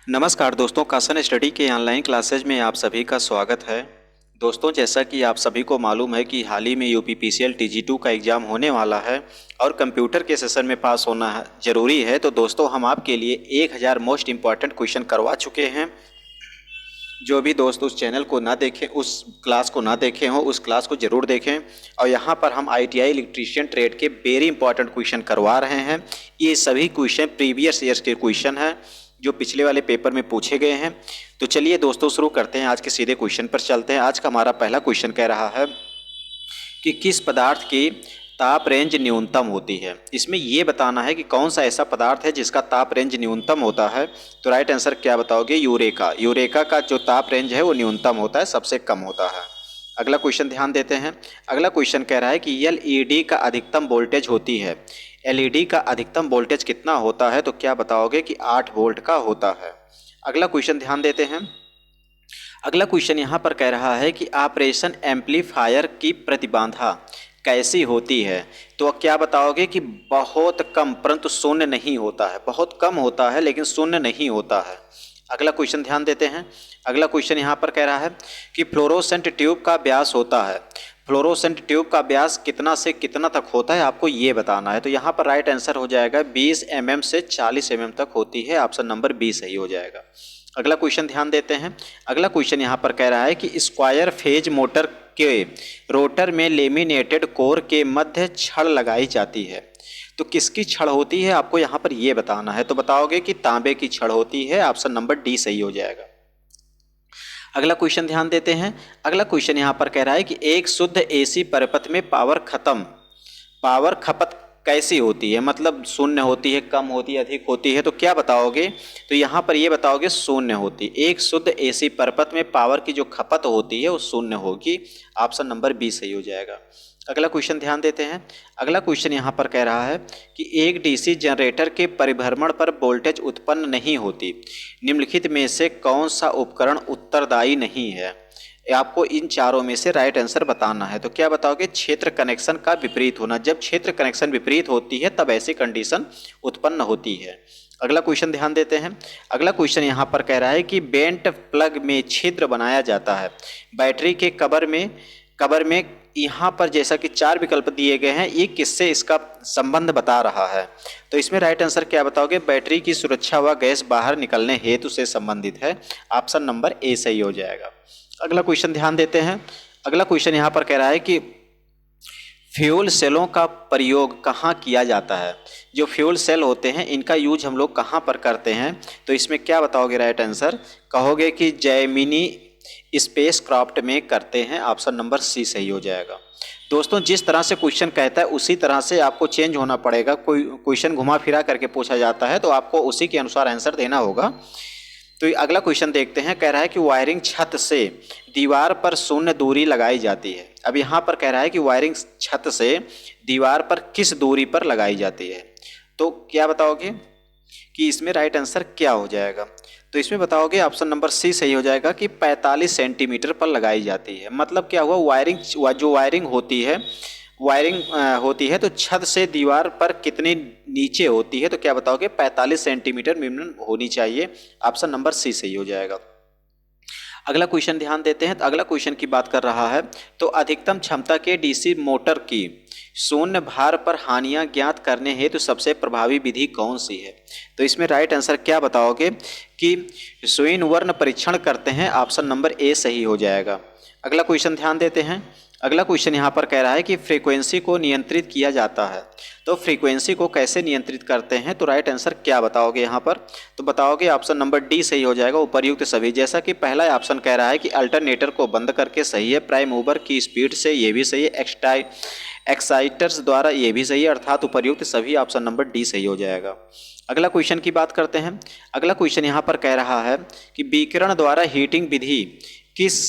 नमस्कार दोस्तों, कासन स्टडी के ऑनलाइन क्लासेज में आप सभी का स्वागत है। दोस्तों, जैसा कि आप सभी को मालूम है कि हाल ही में यूपीपीसीएल टीजी2 का एग्ज़ाम होने वाला है और कंप्यूटर के सेशन में पास होना ज़रूरी है। तो दोस्तों, हम आपके लिए 1000 मोस्ट इम्पॉर्टेंट क्वेश्चन करवा चुके हैं। जो भी दोस्त उस चैनल को ना देखें, उस क्लास को ना देखे हों, उस क्लास को ज़रूर देखें। और यहाँ पर हम ITI इलेक्ट्रीशियन ट्रेड के वेरी इंपॉर्टेंट क्वेश्चन करवा रहे हैं। ये सभी क्वेश्चन प्रीवियस ईयर्स के क्वेश्चन हैं जो पिछले वाले पेपर में पूछे गए हैं। तो चलिए दोस्तों, शुरू करते हैं। आज के सीधे क्वेश्चन पर चलते हैं। आज का हमारा पहला क्वेश्चन कह रहा है कि किस पदार्थ की ताप रेंज न्यूनतम होती है। इसमें ये बताना है कि कौन सा ऐसा पदार्थ है जिसका ताप रेंज न्यूनतम होता है। तो राइट आंसर क्या बताओगे? यूरेका। यूरेका का जो ताप रेंज है वो न्यूनतम होता है, सबसे कम होता है। अगला क्वेश्चन ध्यान देते हैं। अगला क्वेश्चन कह रहा है कि LED का अधिकतम वोल्टेज होती है। LED का अधिकतम वोल्टेज कितना होता है? तो क्या बताओगे कि 8 वोल्ट का होता है। अगला क्वेश्चन ध्यान देते हैं। अगला क्वेश्चन यहाँ पर कह रहा है कि ऑपरेशन एम्पलीफायर की प्रतिबाधा कैसी होती है। तो क्या बताओगे कि बहुत कम परंतु शून्य नहीं होता है। बहुत कम होता है लेकिन शून्य नहीं होता है। अगला क्वेश्चन ध्यान देते हैं। अगला क्वेश्चन यहाँ पर कह रहा है कि फ्लोरोसेंट ट्यूब का व्यास होता है। फ्लोरोसेंट ट्यूब का व्यास कितना से कितना तक होता है, आपको ये बताना है। तो यहाँ पर राइट आंसर हो जाएगा 20 mm से 40 mm तक होती है। ऑप्शन नंबर बी सही हो जाएगा। अगला क्वेश्चन ध्यान देते हैं। अगला क्वेश्चन यहाँ पर कह रहा है कि स्क्वायर फेज मोटर के रोटर में लेमिनेटेड कोर के मध्य छड़ लगाई जाती है। तो किसकी छड़ होती है, आपको यहाँ पर ये बताना है। तो बताओगे कि तांबे की छड़ होती है। ऑप्शन नंबर डी सही हो जाएगा। अगला क्वेश्चन ध्यान देते हैं। अगला क्वेश्चन यहाँ पर कह रहा है कि एक शुद्ध AC परिपथ में पावर खपत कैसी होती है। मतलब शून्य होती है, कम होती है, अधिक होती है। तो क्या बताओगे? तो यहाँ पर ये बताओगे शून्य होती है। एक शुद्ध AC परिपथ में पावर की जो खपत होती है वो शून्य होगी। ऑप्शन नंबर बी सही हो जाएगा। अगला क्वेश्चन ध्यान देते हैं। अगला क्वेश्चन यहाँ पर कह रहा है कि एक DC जनरेटर के परिभ्रमण पर वोल्टेज उत्पन्न नहीं होती। निम्नलिखित में से कौन सा उपकरण उत्तरदायी नहीं है? आपको इन चारों में से राइट आंसर बताना है। तो क्या बताओगे? क्षेत्र कनेक्शन का विपरीत होना। जब क्षेत्र कनेक्शन विपरीत होती है तब ऐसी कंडीशन उत्पन्न होती है। अगला क्वेश्चन ध्यान देते हैं। अगला क्वेश्चन यहाँ पर कह रहा है कि बेंट प्लग में छिद्र बनाया जाता है। बैटरी के कवर में यहाँ पर जैसा कि 4 विकल्प दिए गए हैं, ये किससे इसका संबंध बता रहा है। तो इसमें राइट आंसर क्या बताओगे? बैटरी की सुरक्षा व गैस बाहर निकलने हेतु से संबंधित है। ऑप्शन नंबर ए सही हो जाएगा। अगला क्वेश्चन ध्यान देते हैं। अगला क्वेश्चन यहाँ पर कह रहा है कि फ्यूल सेलों का प्रयोग कहाँ किया जाता है। जो फ्यूल सेल होते हैं इनका यूज हम लोग कहाँ पर करते हैं। तो इसमें क्या बताओगे? राइट आंसर कहोगे कि जेमिनी स्पेस क्राफ्ट में करते हैं। ऑप्शन नंबर सी सही हो जाएगा। दोस्तों, जिस तरह से क्वेश्चन कहता है उसी तरह से आपको चेंज होना पड़ेगा। कोई क्वेश्चन घुमा फिरा करके पूछा जाता है तो आपको उसी के अनुसार आंसर देना होगा। तो अगला क्वेश्चन देखते हैं। कह रहा है कि वायरिंग छत से दीवार पर शून्य दूरी लगाई जाती है। अब यहाँ पर कह रहा है कि वायरिंग छत से दीवार पर किस दूरी पर लगाई जाती है। तो क्या बताओगे कि इसमें राइट आंसर क्या हो जाएगा? तो इसमें बताओगे ऑप्शन नंबर सी सही हो जाएगा कि 45 सेंटीमीटर पर लगाई जाती है। मतलब क्या हुआ? वायरिंग होती है तो छत से दीवार पर कितनी नीचे होती है। तो क्या बताओगे? 45 सेंटीमीटर मिनिमम होनी चाहिए। ऑप्शन नंबर सी सही हो जाएगा। अगला क्वेश्चन ध्यान देते हैं। तो अगला क्वेश्चन की बात कर रहा है तो अधिकतम क्षमता के DC मोटर की शून्य भार पर हानियां ज्ञात करने हेतु सबसे प्रभावी विधि कौन सी है। तो इसमें राइट आंसर क्या बताओगे कि स्विनवर्न परीक्षण करते हैं। ऑप्शन नंबर ए सही हो जाएगा। अगला क्वेश्चन ध्यान देते हैं। अगला क्वेश्चन यहाँ पर कह रहा है कि फ्रीक्वेंसी को नियंत्रित किया जाता है। तो फ्रीक्वेंसी को कैसे नियंत्रित करते हैं? तो राइट आंसर क्या बताओगे यहाँ पर? तो बताओगे ऑप्शन नंबर डी सही हो जाएगा। उपर्युक्त सभी, जैसा कि पहला ऑप्शन कह रहा है कि अल्टरनेटर को बंद करके सही है। प्राइम मूवर की स्पीड से ये भी सही है। एक्साइटर्स द्वारा ये भी सही है। अर्थात उपर्युक्त सभी, ऑप्शन नंबर डी सही हो जाएगा। अगला क्वेश्चन की बात करते हैं। अगला क्वेश्चन यहाँ पर कह रहा है कि विकिरण द्वारा हीटिंग विधि किस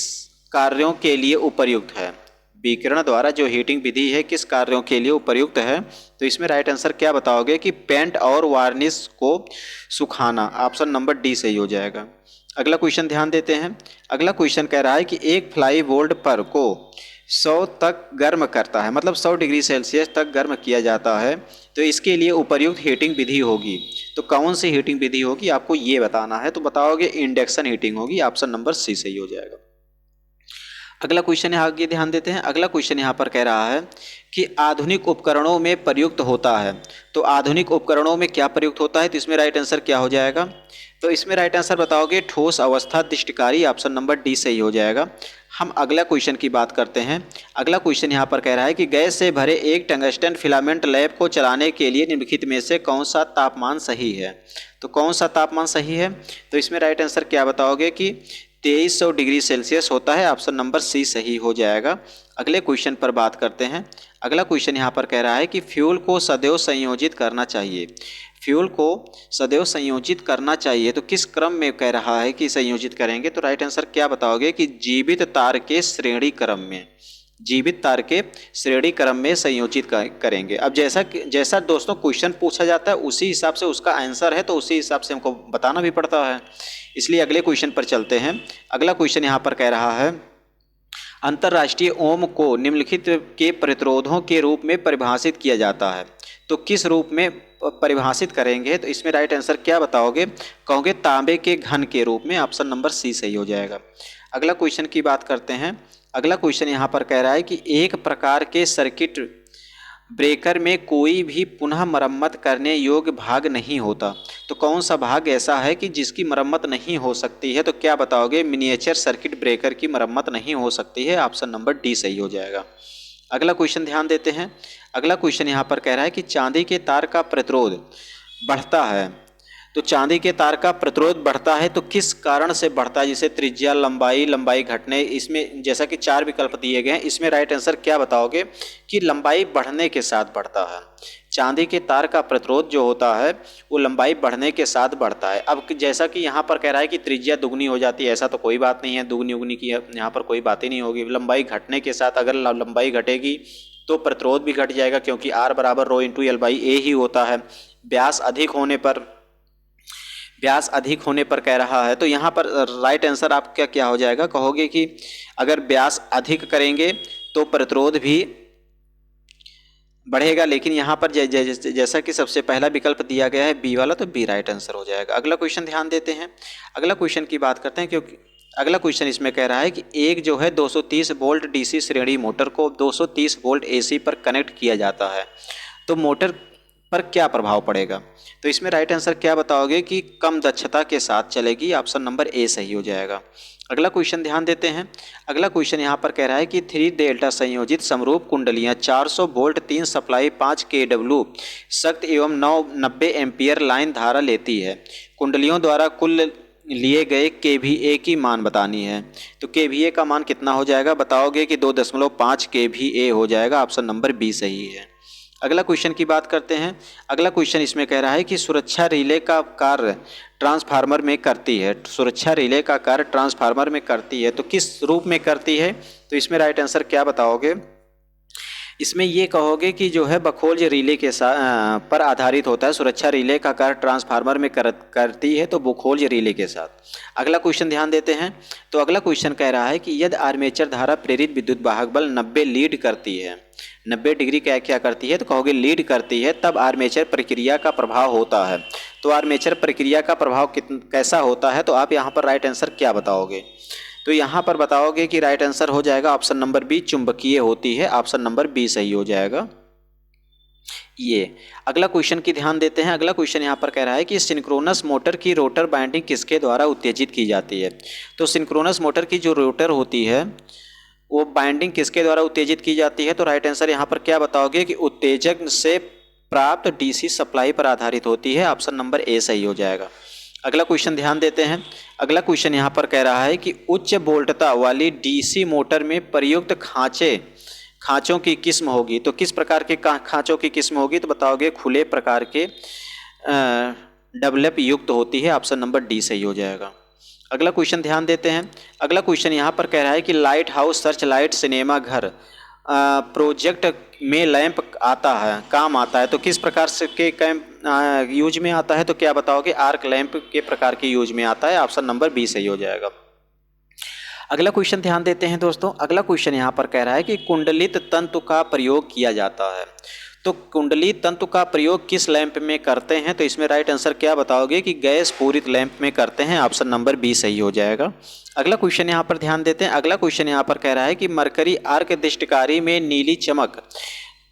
कार्यों के लिए उपर्युक्त है। विकिरण द्वारा जो हीटिंग विधि है किस कार्यों के लिए उपर्युक्त है। तो इसमें राइट आंसर क्या बताओगे कि पेंट और वार्निश को सुखाना। ऑप्शन नंबर डी सही हो जाएगा। अगला क्वेश्चन ध्यान देते हैं। अगला क्वेश्चन कह रहा है कि एक फ्लाई बोर्ड पर को 100 तक गर्म करता है, मतलब 100 डिग्री सेल्सियस तक गर्म किया जाता है, तो इसके लिए उपयुक्त हीटिंग विधि होगी। तो कौन सी हीटिंग विधि होगी आपको ये बताना है, तो बताओगे इंडक्शन हीटिंग होगी। ऑप्शन नंबर सी सही हो जाएगा। अगला क्वेश्चन यहाँ आगे ध्यान देते हैं। अगला क्वेश्चन यहाँ पर कह रहा है कि आधुनिक उपकरणों में प्रयुक्त होता है। तो आधुनिक उपकरणों में क्या प्रयुक्त होता है, तो इसमें राइट आंसर क्या हो जाएगा, तो इसमें राइट आंसर बताओगे ठोस अवस्था दृष्टिकारी। ऑप्शन नंबर डी सही हो जाएगा। हम अगला क्वेश्चन की बात करते हैं। अगला क्वेश्चन यहाँ पर कह रहा है कि गैस से भरे एक टंगस्टन फिलामेंट लैंप को चलाने के लिए निम्नलिखित में से कौन सा तापमान सही है। तो कौन सा तापमान सही है, तो इसमें राइट आंसर क्या बताओगे कि 2300 डिग्री सेल्सियस होता है। ऑप्शन नंबर सी सही हो जाएगा। अगले क्वेश्चन पर बात करते हैं। अगला क्वेश्चन यहाँ पर कह रहा है कि फ्यूल को सदैव संयोजित करना चाहिए। फ्यूल को सदैव संयोजित करना चाहिए, तो किस क्रम में कह रहा है कि संयोजित करेंगे, तो राइट आंसर क्या बताओगे कि जीवित तार के श्रेणी क्रम में, जीवित तार के श्रेणी क्रम में संयोजित करेंगे। अब जैसा दोस्तों क्वेश्चन पूछा जाता है उसी हिसाब से उसका आंसर है, तो उसी हिसाब से हमको बताना भी पड़ता है। इसलिए अगले क्वेश्चन पर चलते हैं। अगला क्वेश्चन यहाँ पर कह रहा है अंतर्राष्ट्रीय ओम को निम्नलिखित के प्रतिरोधों के रूप में परिभाषित किया जाता है। तो किस रूप में परिभाषित करेंगे, तो इसमें राइट आंसर क्या बताओगे, कहोगे तांबे के घन के रूप में। ऑप्शन नंबर सी सही हो जाएगा। अगला क्वेश्चन की बात करते हैं। अगला क्वेश्चन यहाँ पर कह रहा है कि एक प्रकार के सर्किट ब्रेकर में कोई भी पुनः मरम्मत करने योग्य भाग नहीं होता। तो कौन सा भाग ऐसा है कि जिसकी मरम्मत नहीं हो सकती है, तो क्या बताओगे मिनिएचर सर्किट ब्रेकर की मरम्मत नहीं हो सकती है। ऑप्शन नंबर डी सही हो जाएगा। अगला क्वेश्चन ध्यान देते हैं। अगला क्वेश्चन यहाँ पर कह रहा है कि चांदी के तार का प्रतिरोध बढ़ता है। तो चांदी के तार का प्रतिरोध बढ़ता है तो किस कारण से बढ़ता है, जैसे त्रिज्या, लंबाई घटने। इसमें जैसा कि 4 विकल्प दिए गए हैं, इसमें राइट आंसर क्या बताओगे कि लंबाई बढ़ने के साथ बढ़ता है। चांदी के तार का प्रतिरोध जो होता है वो लंबाई बढ़ने के साथ बढ़ता है। अब जैसा कि यहाँ पर कह रहा है कि त्रिज्या दुगनी हो जाती है, ऐसा तो कोई बात नहीं है, दुगनी उगनी की यहाँ पर कोई बात ही नहीं होगी। लंबाई घटने के साथ अगर लंबाई घटेगी तो प्रतिरोध भी घट जाएगा, क्योंकि R बराबर रो इंटू एल बाई ए ही होता है। व्यास अधिक होने पर कह रहा है, तो यहाँ पर राइट आंसर आपका क्या हो जाएगा, कहोगे कि अगर व्यास अधिक करेंगे तो प्रतिरोध भी बढ़ेगा। लेकिन यहाँ पर जैसा कि सबसे पहला विकल्प दिया गया है बी वाला, तो बी राइट आंसर हो जाएगा। अगला क्वेश्चन ध्यान देते हैं। अगला क्वेश्चन की बात करते हैं, क्योंकि अगला क्वेश्चन इसमें कह रहा है कि एक जो है 230 वोल्ट डीसी श्रेणी मोटर को 230 वोल्ट एसी पर कनेक्ट किया जाता है, तो मोटर पर क्या प्रभाव पड़ेगा। तो इसमें राइट आंसर क्या बताओगे कि कम दक्षता के साथ चलेगी। ऑप्शन नंबर ए सही हो जाएगा। अगला क्वेश्चन ध्यान देते हैं। अगला क्वेश्चन यहाँ पर कह रहा है कि 3 डेल्टा संयोजित समरूप कुंडलियाँ 400 वोल्ट 3 सप्लाई 5 kW शक्ति एवं 90 एम्पियर लाइन धारा लेती है। कुंडलियों द्वारा कुल लिए गए KVA की मान बतानी है। तो KVA का मान कितना हो जाएगा, बताओगे कि 2.5 KVA हो जाएगा। ऑप्शन नंबर बी सही है। अगला क्वेश्चन की बात करते हैं। अगला क्वेश्चन इसमें कह रहा है कि सुरक्षा रिले का कार्य ट्रांसफार्मर में करती है। सुरक्षा रिले का कार्य ट्रांसफार्मर में करती है, तो किस रूप में करती है, तो इसमें राइट आंसर क्या बताओगे, इसमें ये कहोगे कि जो है बखोल्ज रिले के साथ पर आधारित होता है। सुरक्षा रिले का कार्य ट्रांसफार्मर में करती है, तो बखोल्ज रिले के साथ। अगला क्वेश्चन ध्यान देते हैं। तो अगला क्वेश्चन कह रहा है कि यदि आर्मेचर धारा प्रेरित विद्युत वाहक बल 90 लीड करती है, 90 डिग्री क्या करती है, तो कहोगे लीड करती है, तब आर्मेचर प्रक्रिया का प्रभाव होता है। तो आर्मेचर प्रक्रिया का प्रभाव कैसा होता है, तो आप यहाँ पर राइट आंसर क्या बताओगे, तो यहाँ पर बताओगे कि राइट आंसर हो जाएगा ऑप्शन नंबर बी चुंबकीय होती है। ऑप्शन नंबर बी सही हो जाएगा। ये अगला क्वेश्चन की ध्यान देते हैं। अगला क्वेश्चन यहाँ पर कह रहा है कि सिंक्रोनस मोटर की रोटर बाइंडिंग किसके द्वारा उत्तेजित की जाती है। तो सिंक्रोनस मोटर की जो रोटर होती है वो बाइंडिंग किसके द्वारा उत्तेजित की जाती है, तो राइट आंसर यहाँ पर क्या बताओगे कि उत्तेजक से प्राप्त डीसी सप्लाई पर आधारित होती है। ऑप्शन नंबर ए सही हो जाएगा। अगला क्वेश्चन ध्यान देते हैं। अगला क्वेश्चन यहाँ पर कह रहा है कि उच्च वोल्टता वाली डीसी मोटर में प्रयुक्त खांचों की किस्म होगी। तो किस प्रकार के खांचों की किस्म होगी, तो बताओगे खुले प्रकार के डेवलप युक्त होती है। ऑप्शन नंबर डी सही हो जाएगा। अगला क्वेश्चन ध्यान देते हैं। अगला क्वेश्चन यहाँ पर कह रहा है कि light house search light cinema घर प्रोजेक्ट में लैंप काम आता है, तो किस प्रकार से के यूज में आता है, तो क्या बताओगे आर्क लैंप के प्रकार के यूज में आता है। ऑप्शन नंबर बी सही हो जाएगा। अगला क्वेश्चन ध्यान देते हैं दोस्तों। अगला क्वेश्चन यहाँ पर कह रहा है कि कुंडलित तंतु का प्रयोग किया जाता है। तो कुंडली तंतु का प्रयोग किस लैंप में करते हैं? तो इसमें राइट आंसर क्या बताओगे कि गैस पूरित लैंप में करते हैं। ऑप्शन नंबर बी सही हो जाएगा। अगला क्वेश्चन यहाँ पर ध्यान देते हैं। अगला क्वेश्चन यहाँ पर कह रहा है कि मरकरी आर्क दृष्टिकारी में नीली चमक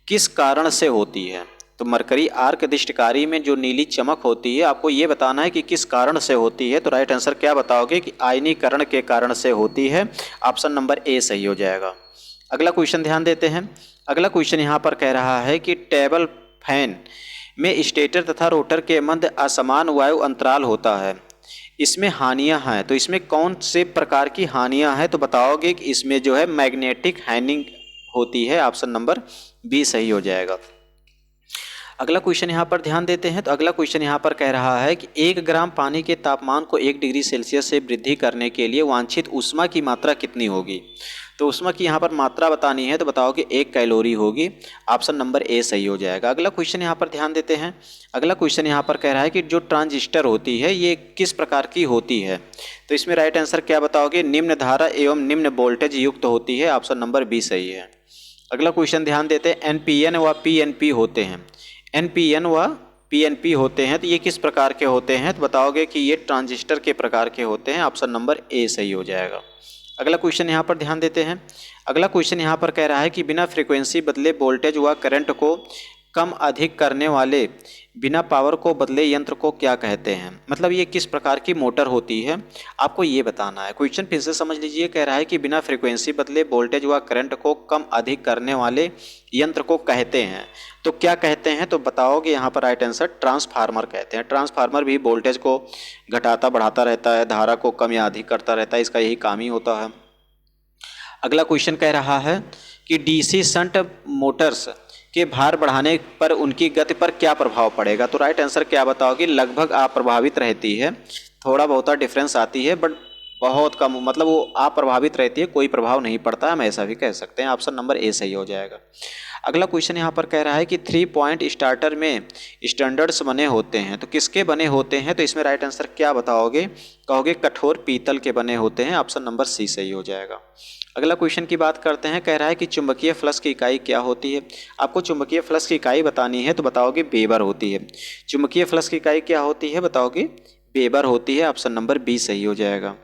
किस कारण से होती है? तो मरकरी आर्क दृष्टिकारी में जो नीली चमक होती है, आपको ये बताना है कि किस कारण से होती है। तो राइट आंसर क्या बताओगे कि आयनीकरण के कारण से होती है। ऑप्शन नंबर ए सही हो जाएगा। अगला क्वेश्चन ध्यान देते हैं। अगला क्वेश्चन यहाँ पर कह रहा है कि टेबल फैन में स्टेटर तथा रोटर के मध्य असमान वायु अंतराल होता है, इसमें हानियां हैं। तो इसमें कौन से प्रकार की हानियां हैं? तो बताओगे कि इसमें जो है मैग्नेटिक हार्निंग होती है। ऑप्शन नंबर बी सही हो जाएगा। अगला क्वेश्चन यहाँ पर ध्यान देते हैं। तो अगला क्वेश्चन यहाँ पर कह रहा है कि 1 ग्राम पानी के तापमान को 1 डिग्री सेल्सियस से वृद्धि करने के लिए वांछित ऊष्मा की मात्रा कितनी होगी? तो ऊष्मा की यहाँ पर मात्रा बतानी है, तो बताओगे 1 कैलोरी होगी। ऑप्शन नंबर ए सही हो जाएगा। अगला क्वेश्चन यहाँ पर ध्यान देते हैं। अगला क्वेश्चन यहाँ पर कह रहा है कि जो ट्रांजिस्टर होती है ये किस प्रकार की होती है? तो इसमें राइट आंसर क्या बताओगे? निम्न धारा एवं निम्न वोल्टेज युक्त होती है। ऑप्शन नंबर बी सही है। अगला क्वेश्चन ध्यान देते हैं। एनपीएन व पीएनपी होते हैं, एनपीएन व पीएनपी होते हैं, तो ये किस प्रकार के होते हैं? तो बताओगे कि ये ट्रांजिस्टर के प्रकार के होते हैं। ऑप्शन नंबर ए सही हो जाएगा। अगला क्वेश्चन यहाँ पर ध्यान देते हैं। अगला क्वेश्चन यहाँ पर कह रहा है कि बिना फ्रीक्वेंसी बदले वोल्टेज व करंट को कम अधिक करने वाले बिना पावर को बदले यंत्र को क्या कहते हैं? मतलब ये किस प्रकार की मोटर होती है, आपको ये बताना है। क्वेश्चन फिर से समझ लीजिए। कह रहा है कि बिना फ्रीक्वेंसी बदले वोल्टेज व करंट को कम अधिक करने वाले यंत्र को कहते हैं। तो क्या कहते हैं? तो बताओगे यहाँ पर राइट आंसर ट्रांसफार्मर कहते हैं। ट्रांसफार्मर भी वोल्टेज को घटाता बढ़ाता रहता है, धारा को कम या अधिक करता रहता है, इसका यही काम ही होता है। अगला क्वेश्चन कह रहा है कि डीसी शंट मोटर्स के भार बढ़ाने पर उनकी गति पर क्या प्रभाव पड़ेगा? तो राइट आंसर क्या बताओगे? लगभग अप्रभावित रहती है, थोड़ा बहुत डिफरेंस आती है बट बहुत कम, मतलब वो अप्रभावित रहती है, कोई प्रभाव नहीं पड़ता, हम ऐसा भी कह सकते हैं। ऑप्शन नंबर ए सही हो जाएगा। अगला क्वेश्चन यहाँ पर कह रहा है कि 3 पॉइंट स्टार्टर में स्टैंडर्ड्स बने होते हैं, तो किसके बने होते हैं? तो इसमें राइट आंसर क्या बताओगे? कहोगे कठोर पीतल के बने होते हैं। ऑप्शन नंबर सी सही हो जाएगा। अगला क्वेश्चन की बात करते हैं। कह रहा है कि चुंबकीय फ्लक्स की इकाई क्या होती है? आपको चुंबकीय फ्लक्स की इकाई बतानी है, तो बताओगे वेबर होती है। चुंबकीय फ्लक्स की इकाई क्या होती है? बताओगे वेबर होती है। ऑप्शन नंबर बी सही हो जाएगा।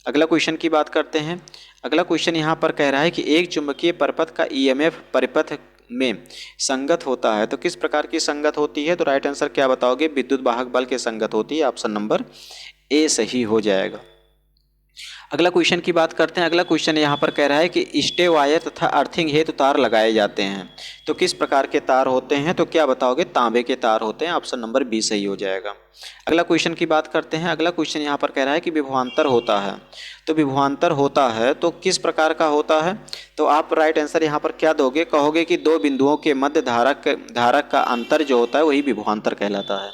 अगला क्वेश्चन की बात करते हैं। अगला क्वेश्चन यहाँ पर कह रहा है कि एक चुंबकीय परिपथ का ईएमएफ परिपथ में संगत होता है, तो किस प्रकार की संगत होती है? तो राइट आंसर क्या बताओगे? विद्युत वाहक बल के संगत होती है। ऑप्शन नंबर ए सही हो जाएगा। अगला क्वेश्चन की बात करते हैं। अगला क्वेश्चन यहाँ पर कह रहा है कि स्टे वायर तथा अर्थिंग हेतु तार लगाए जाते हैं, तो किस प्रकार के तार होते हैं? तो क्या बताओगे? तांबे के तार होते हैं। ऑप्शन नंबर बी सही हो जाएगा। अगला क्वेश्चन की बात करते हैं। अगला क्वेश्चन यहाँ पर कह रहा है कि विभवांतर होता है, तो विभवांतर होता है तो किस प्रकार का होता है? तो आप राइट आंसर यहाँ पर क्या दोगे? कहोगे कि 2 बिंदुओं के मध्य धारक का अंतर जो होता है वही विभवांतर कहलाता है।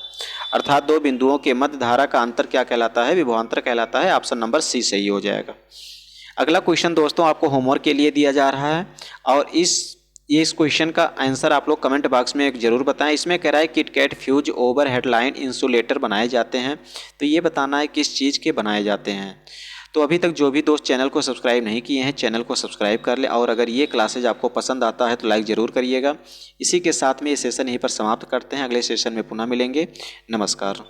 अर्थात 2 बिंदुओं के मध्य धारा का अंतर क्या कहलाता है? विभवांतर कहलाता है। ऑप्शन नंबर सी सही हो जाएगा। अगला क्वेश्चन दोस्तों आपको होमवर्क के लिए दिया जा रहा है और इस क्वेश्चन का आंसर आप लोग कमेंट बॉक्स में जरूर बताएं। इसमें कह रहा है KitKat fuse over headline insulator बनाए जाते हैं, तो ये बताना है किस चीज़ के बनाए जाते हैं। तो अभी तक जो भी दोस्त चैनल को सब्सक्राइब नहीं किए हैं, चैनल को सब्सक्राइब कर लें और अगर ये क्लासेज आपको पसंद आता है तो लाइक ज़रूर करिएगा। इसी के साथ में ये सेशन यहीं पर समाप्त करते हैं। अगले सेशन में पुनः मिलेंगे। नमस्कार।